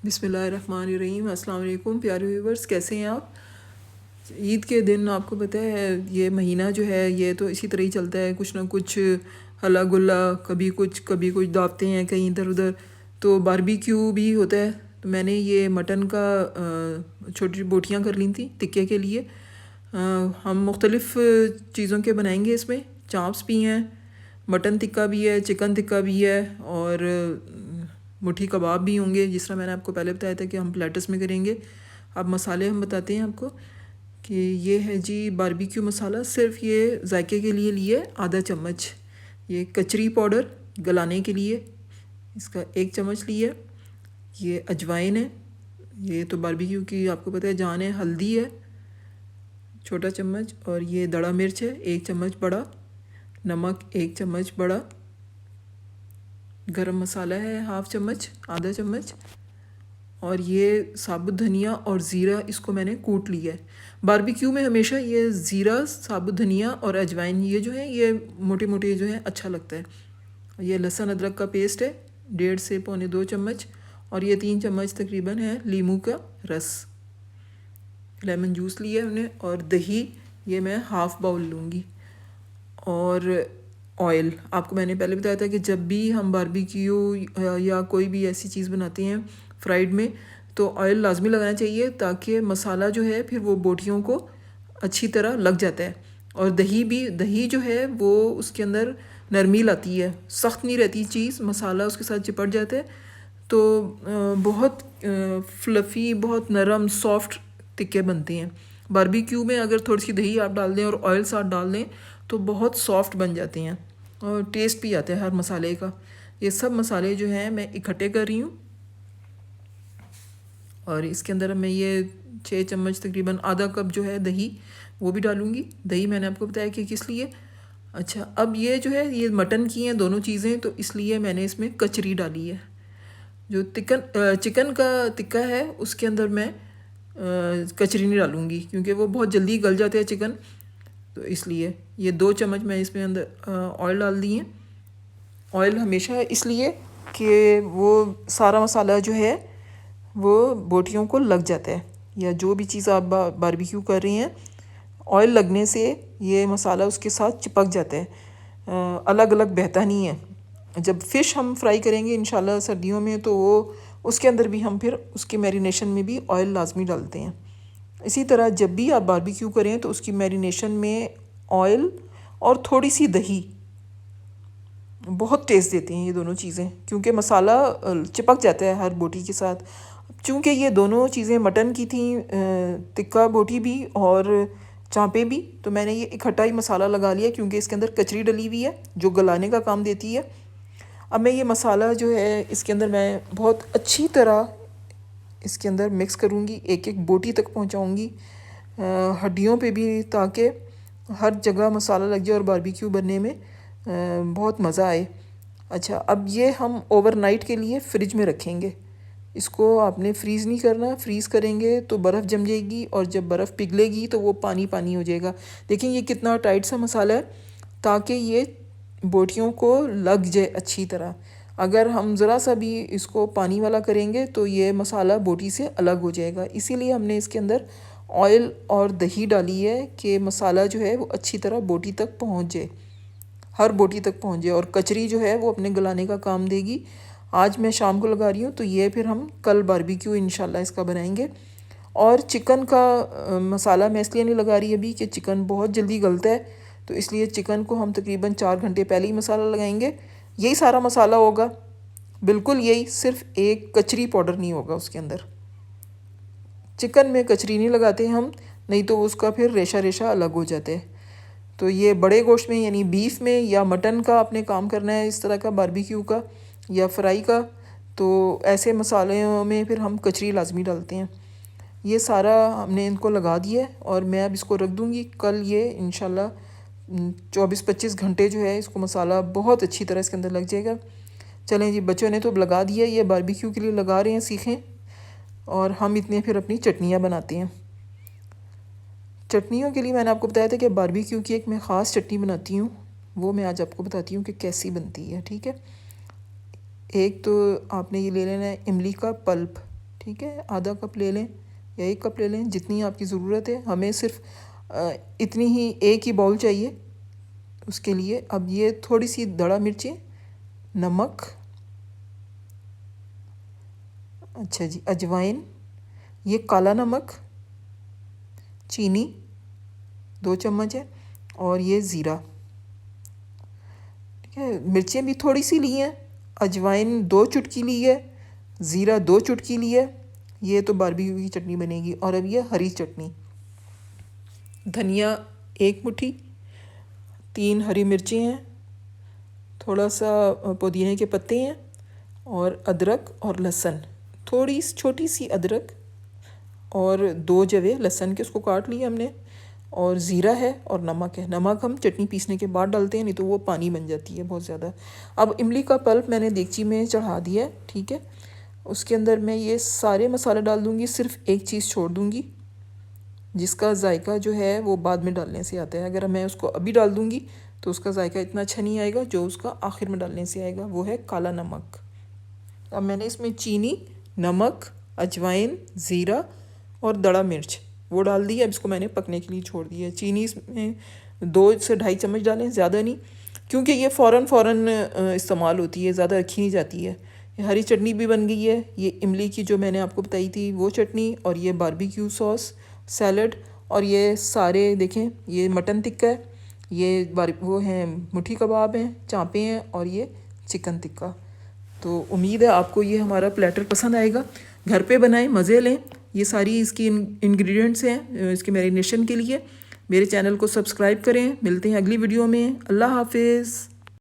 बिस्मिल्लाहिर्रहमानिर्रहीम। अस्सलाम वालेकुम प्यारे व्यूवर्स, कैसे हैं आप। ईद के दिन आपको पता है ये महीना जो है ये तो इसी तरह ही चलता है, कुछ ना कुछ हल्ला गुल्ला, कभी कुछ दावतें हैं कहीं इधर उधर, तो बारबेक्यू भी होता है। तो मैंने ये मटन का छोटी बोटियां कर ली थी टिक्के के लिए। हम मुख्तलिफ़ चीज़ों के बनाएंगे इसमें। चाप्स भी हैं, मटन टिक्का भी है, चिकन टिक्का भी है और मुठी कबाब भी होंगे, जिस तरह मैंने आपको पहले बताया था कि हम प्लेटर्स में करेंगे। अब मसाले हम बताते हैं आपको कि ये है जी बारबेक्यू मसाला। सिर्फ ये जायके के लिए लिए आधा चम्मच। ये कचरी पाउडर गलाने के लिए इसका 1 चम्मच लिया। ये अजवाइन है, ये तो बारबेक्यू की आपको पता है जान है। हल्दी है छोटा चम्मच, और ये दड़ा मिर्च है 1 चम्मच बड़ा। नमक 1 चम्मच बड़ा। गरम मसाला है हाफ़ चम्मच, आधा चम्मच। और ये साबुत धनिया और ज़ीरा, इसको मैंने कूट लिया है। बारबेक्यू में हमेशा ये ज़ीरा, साबुत धनिया और अजवाइन ये जो है ये मोटे मोटे जो है अच्छा लगता है। ये लहसुन अदरक का पेस्ट है 1.5 से पौने 2 चम्मच। और ये 3 चम्मच तकरीबन है लीमू का रस, लेमन जूस लिया है हमने। और दही ये मैं हाफ़ बाउल लूँगी। और ऑयल आपको मैंने पहले बताया था कि जब भी हम बारबेक्यू या कोई भी ऐसी चीज़ बनाते हैं फ्राइड में, तो ऑयल लाजमी लगाना चाहिए ताकि मसाला जो है फिर वो बोटियों को अच्छी तरह लग जाता है। और दही जो है वो उसके अंदर नरमी लाती है, सख्त नहीं रहती चीज़, मसाला उसके साथ चिपट जाता है। तो बहुत फ्लफ़ी, बहुत नरम सॉफ्ट टिक्के बनते हैं। बारबेक्यू में अगर थोड़ी सी दही आप डाल दें और ऑयल साथ डाल दें तो बहुत सॉफ्ट बन जाते हैं और टेस्ट भी आता है हर मसाले का। ये सब मसाले जो हैं मैं इकट्ठे कर रही हूँ। और इसके अंदर मैं ये 6 चम्मच तकरीबन आधा कप जो है दही वो भी डालूँगी। दही मैंने आपको बताया कि किस लिए। अच्छा, अब ये जो है ये मटन की हैं दोनों चीज़ें, तो इसलिए मैंने इसमें कचरी डाली है। जो चिकन का टिक्का है उसके अंदर मैं कचरी नहीं डालूँगी क्योंकि वो बहुत जल्दी गल जाते हैं चिकन, तो इसलिए ये 2 चम्मच मैं इसमें अंदर ऑयल डाल दी हैं। ऑयल हमेशा इसलिए कि वो सारा मसाला जो है वो बोटियों को लग जाता है, या जो भी चीज़ आप बारबेक्यू कर रही हैं ऑयल लगने से ये मसाला उसके साथ चिपक जाता है, अलग अलग बहता नहीं है। जब फ़िश हम फ्राई करेंगे इंशाल्लाह सर्दियों में, तो वो उसके अंदर भी हम फिर उसके मैरिनेशन में भी ऑयल लाजमी डालते हैं। इसी तरह जब भी आप बारबेक्यू करें तो उसकी मैरिनेशन में ऑयल और थोड़ी सी दही बहुत टेस्ट देती हैं ये दोनों चीज़ें, क्योंकि मसाला चिपक जाता है हर बोटी के साथ। चूँकि ये दोनों चीज़ें मटन की थी, टिक्का बोटी भी और चाँपे भी, तो मैंने ये इकट्ठा ही मसाला लगा लिया क्योंकि इसके अंदर कचरी डली हुई है जो गलाने का काम देती है। अब मैं ये मसाला जो है इसके अंदर मैं बहुत अच्छी तरह इसके अंदर मिक्स करूँगी, एक एक बोटी तक पहुँचाऊँगी, हड्डियों पे भी, ताकि हर जगह मसाला लग जाए और बारबेक्यू बनने में बहुत मज़ा आए। अच्छा, अब ये हम ओवरनाइट के लिए फ़्रिज में रखेंगे। इसको आपने फ्रीज़ नहीं करना, फ्रीज़ करेंगे तो बर्फ़ जम जाएगी और जब बर्फ़ पिघलेगी तो वो पानी पानी हो जाएगा। देखिए ये कितना टाइट सा मसाला है ताकि ये बोटियों को लग जाए अच्छी तरह। अगर हम ज़रा सा भी इसको पानी वाला करेंगे तो ये मसाला बोटी से अलग हो जाएगा। इसीलिए हमने इसके अंदर ऑयल और दही डाली है कि मसाला जो है वो अच्छी तरह बोटी तक पहुंच जाए, हर बोटी तक पहुंच जाए। और कचरी जो है वो अपने गलाने का काम देगी। आज मैं शाम को लगा रही हूँ, तो ये फिर हम कल बारबेक्यू इंशाल्लाह इसका बनाएंगे। और चिकन का मसाला मैं इसलिए नहीं लगा रही अभी कि चिकन बहुत जल्दी गलता है, तो इसलिए चिकन को हम तकरीबन 4 घंटे पहले ही मसाला लगाएंगे। यही सारा मसाला होगा, बिल्कुल यही, सिर्फ एक कचरी पाउडर नहीं होगा उसके अंदर। चिकन में कचरी नहीं लगाते हम, नहीं तो उसका फिर रेशा रेशा अलग हो जाता है। तो ये बड़े गोश्त में यानी बीफ में या मटन का आपने काम करना है इस तरह का बारबेक्यू का या फ्राई का, तो ऐसे मसालों में फिर हम कचरी लाजमी डालते हैं। ये सारा हमने इनको लगा दिया है और मैं अब इसको रख दूँगी। कल ये इंशाल्लाह 24-25 घंटे जो है इसको मसाला बहुत अच्छी तरह इसके अंदर लग जाएगा। चलें जी, बच्चों ने तो लगा दिया, ये बारबेक्यू के लिए लगा रहे हैं, सीखें। और हम इतने फिर अपनी चटनियाँ बनाते हैं। चटनियों के लिए मैंने आपको बताया था कि बारबेक्यू की एक मैं ख़ास चटनी बनाती हूँ, वो मैं आज आपको बताती हूँ कि कैसी बनती है। ठीक है, एक तो आपने ये ले लेना है इमली का पल्प। ठीक है, आधा कप ले लें या 1 कप ले लें, जितनी आपकी ज़रूरत है। हमें सिर्फ इतनी ही, एक ही बाउल चाहिए उसके लिए। अब ये थोड़ी सी दड़ा मिर्चें, नमक, अच्छा जी, अजवाइन, ये काला नमक, चीनी 2 चम्मच है, और ये ज़ीरा। ठीक है, मिर्चें भी थोड़ी सी ली हैं, अजवाइन 2 चुटकी ली है, ज़ीरा 2 चुटकी ली है। ये तो बारबेक्यू की चटनी बनेगी। और अब ये हरी चटनी, धनिया 1 मुट्ठी, 3 हरी मिर्चें हैं, थोड़ा सा पुदीने के पत्ते हैं, और अदरक और लहसुन, थोड़ी छोटी सी अदरक, और 2 जवे लहसुन के, उसको काट लिया हमने, और ज़ीरा है और नमक है। नमक हम चटनी पीसने के बाद डालते हैं, नहीं तो वो पानी बन जाती है बहुत ज़्यादा। अब इमली का पल्प मैंने देगची में चढ़ा दिया है, ठीक है। उसके अंदर मैं ये सारे मसाले डाल दूँगी, सिर्फ एक चीज़ छोड़ दूँगी जिसका जायका जो है वो बाद में डालने से आता है। अगर मैं उसको अभी डाल दूँगी तो उसका जायका इतना अच्छा नहीं आएगा, जो उसका आखिर में डालने से आएगा वो है काला नमक। अब मैंने इसमें चीनी, नमक, अजवाइन, ज़ीरा और दड़ा मिर्च वो डाल दी। अब इसको मैंने पकने के लिए छोड़ दिया। चीनी इसमें 2 से 2.5 चम्मच डालें, ज़्यादा नहीं, क्योंकि ये फ़ौरन इस्तेमाल होती है, ज़्यादा रखी नहीं जाती है। ये हरी चटनी भी बन गई है, ये इमली की जो मैंने आपको बताई थी वो चटनी, और ये बारबेक्यू सॉस, सैलड, और ये सारे देखें, ये मटन टिक्का है, ये वो हैं मुठी कबाब हैं, चाँपें हैं, और ये चिकन टिक्का। तो उम्मीद है आपको ये हमारा प्लेटर पसंद आएगा। घर पे बनाएं, मज़े लें। ये सारी इसकी इंग्रेडिएंट्स हैं इसके मैरिनेशन के लिए। मेरे चैनल को सब्सक्राइब करें। मिलते हैं अगली वीडियो में। अल्लाह हाफिज़।